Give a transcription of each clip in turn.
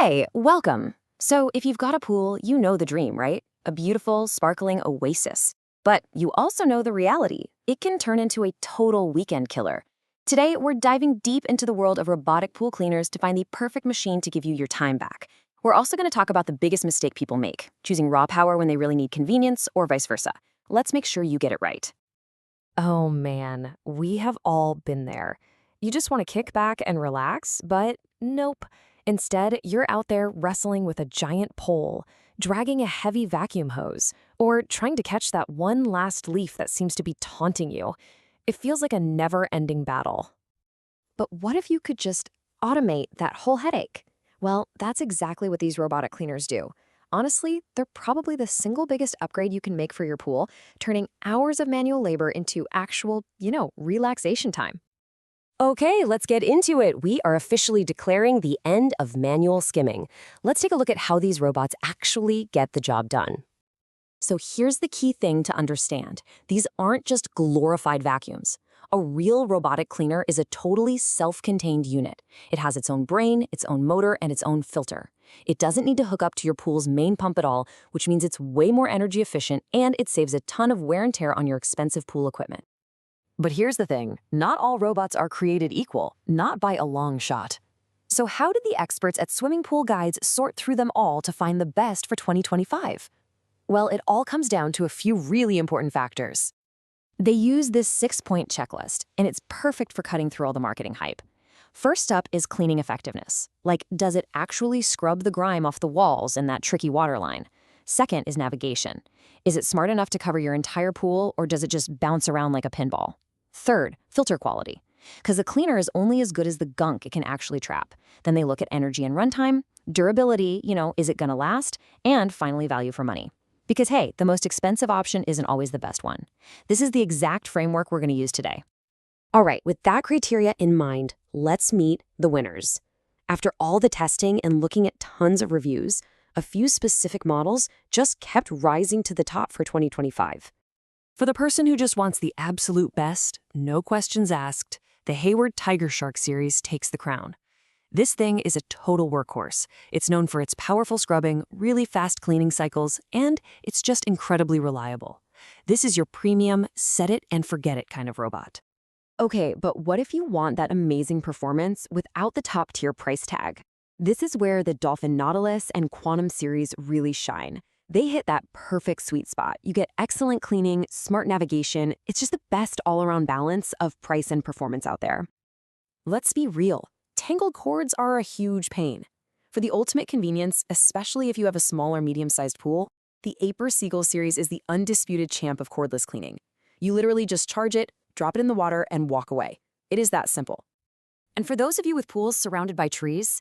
Hey, welcome. So, if you've got a pool, you know the dream, right? A beautiful, sparkling oasis. But you also know the reality. It can turn into a total weekend killer. Today, we're diving deep into the world of robotic pool cleaners to find the perfect machine to give you your time back. We're also going to talk about the biggest mistake people make, choosing raw power when they really need convenience or vice versa. Let's make sure you get it right. Oh man, we have all been there. You just want to kick back and relax, but nope. Instead, you're out there wrestling with a giant pole, dragging a heavy vacuum hose, or trying to catch that one last leaf that seems to be taunting you. It feels like a never-ending battle. But what if you could just automate that whole headache? Well, that's exactly what these robotic cleaners do. Honestly, they're probably the single biggest upgrade you can make for your pool, turning hours of manual labor into actual, relaxation time. Okay, let's get into it. We are officially declaring the end of manual skimming. Let's take a look at how these robots actually get the job done. So here's the key thing to understand. These aren't just glorified vacuums. A real robotic cleaner is a totally self-contained unit. It has its own brain, its own motor, and its own filter. It doesn't need to hook up to your pool's main pump at all, which means it's way more energy efficient and it saves a ton of wear and tear on your expensive pool equipment. But here's the thing, not all robots are created equal, not by a long shot. So how did the experts at Swimming Pool Guides sort through them all to find the best for 2025? Well, it all comes down to a few really important factors. They use this 6-point checklist, and it's perfect for cutting through all the marketing hype. First up is cleaning effectiveness. Like, does it actually scrub the grime off the walls and that tricky water line? Second is navigation. Is it smart enough to cover your entire pool, or does it just bounce around like a pinball? Third, filter quality. Because the cleaner is only as good as the gunk it can actually trap. Then they look at energy and runtime, durability, is it gonna last? And finally, value for money. Because hey, the most expensive option isn't always the best one. This is the exact framework we're gonna use today. All right, with that criteria in mind, let's meet the winners. After all the testing and looking at tons of reviews, a few specific models just kept rising to the top for 2025. For the person who just wants the absolute best, no questions asked, the Hayward Tiger Shark series takes the crown. This thing is a total workhorse. It's known for its powerful scrubbing, really fast cleaning cycles, and it's just incredibly reliable. This is your premium, set it and forget it kind of robot. Okay, but what if you want that amazing performance without the top-tier price tag? This is where the Dolphin Nautilus and Quantum series really shine. They hit that perfect sweet spot. You get excellent cleaning, smart navigation. It's just the best all-around balance of price and performance out there. Let's be real. Tangled cords are a huge pain. For the ultimate convenience, especially if you have a small or medium-sized pool, the Aiper Seagull series is the undisputed champ of cordless cleaning. You literally just charge it, drop it in the water, and walk away. It is that simple. And for those of you with pools surrounded by trees,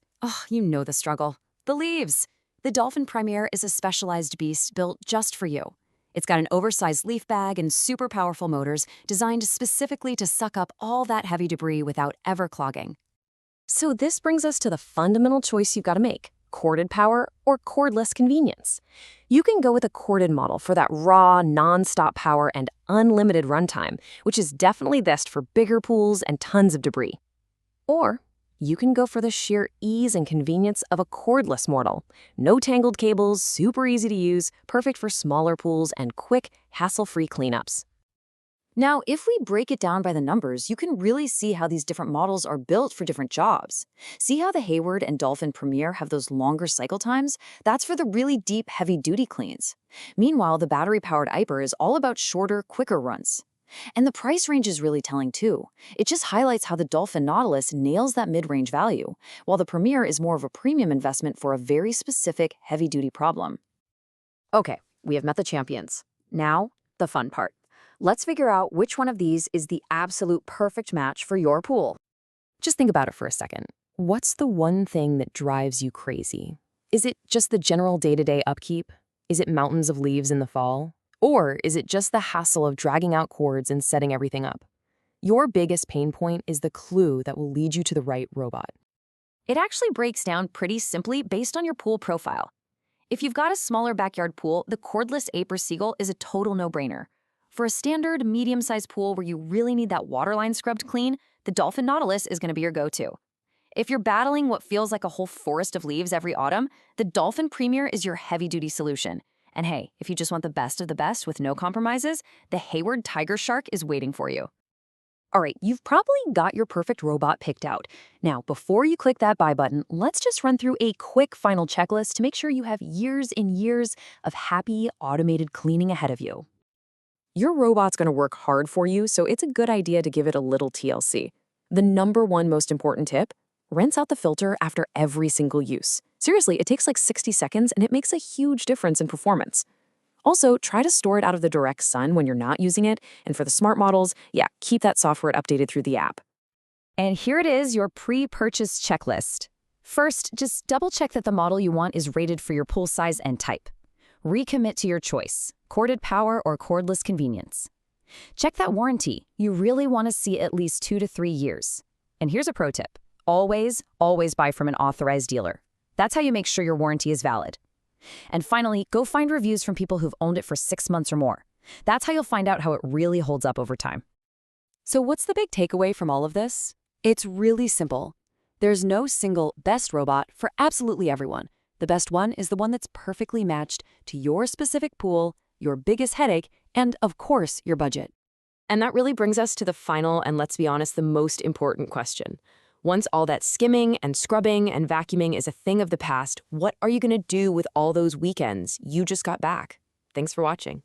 you know the struggle. The leaves. The Dolphin Premier is a specialized beast built just for you. It's got an oversized leaf bag and super powerful motors designed specifically to suck up all that heavy debris without ever clogging. So this brings us to the fundamental choice you've got to make: corded power or cordless convenience. You can go with a corded model for that raw, non-stop power and unlimited runtime, which is definitely best for bigger pools and tons of debris. Or you can go for the sheer ease and convenience of a cordless model. No tangled cables, super easy to use, perfect for smaller pools and quick, hassle-free cleanups. Now, if we break it down by the numbers, you can really see how these different models are built for different jobs. See how the Hayward and Dolphin Premier have those longer cycle times? That's for the really deep, heavy-duty cleans. Meanwhile, the battery-powered Aiper is all about shorter, quicker runs. And the price range is really telling too. It just highlights how the Dolphin Nautilus nails that mid-range value, while the Premier is more of a premium investment for a very specific, heavy-duty problem. Okay, we have met the champions. Now, the fun part. Let's figure out which one of these is the absolute perfect match for your pool. Just think about it for a second. What's the one thing that drives you crazy? Is it just the general day-to-day upkeep? Is it mountains of leaves in the fall? Or is it just the hassle of dragging out cords and setting everything up? Your biggest pain point is the clue that will lead you to the right robot. It actually breaks down pretty simply based on your pool profile. If you've got a smaller backyard pool, the cordless Aiper Seagull is a total no-brainer. For a standard, medium-sized pool where you really need that waterline scrubbed clean, the Dolphin Nautilus is going to be your go-to. If you're battling what feels like a whole forest of leaves every autumn, the Dolphin Premier is your heavy-duty solution. And hey, if you just want the best of the best with no compromises, the Hayward Tiger Shark is waiting for you. All right, you've probably got your perfect robot picked out. Now, before you click that buy button, let's just run through a quick final checklist to make sure you have years and years of happy, automated cleaning ahead of you. Your robot's going to work hard for you, so it's a good idea to give it a little TLC. The number one most important tip: rinse out the filter after every single use. Seriously, it takes like 60 seconds and it makes a huge difference in performance. Also, try to store it out of the direct sun when you're not using it, and for the smart models, yeah, keep that software updated through the app. And here it is, your pre-purchase checklist. First, just double-check that the model you want is rated for your pool size and type. Recommit to your choice, corded power or cordless convenience. Check that warranty. You really want to see at least 2 to 3 years. And here's a pro tip. Always buy from an authorized dealer. That's how you make sure your warranty is valid. And finally, go find reviews from people who've owned it for 6 months or more. That's how you'll find out how it really holds up over time. So what's the big takeaway from all of this? It's really simple. There's no single best robot for absolutely everyone. The best one is the one that's perfectly matched to your specific pool, your biggest headache, and of course, your budget. And that really brings us to the final and, let's be honest, the most important question. Once all that skimming and scrubbing and vacuuming is a thing of the past, what are you going to do with all those weekends you just got back? Thanks for watching.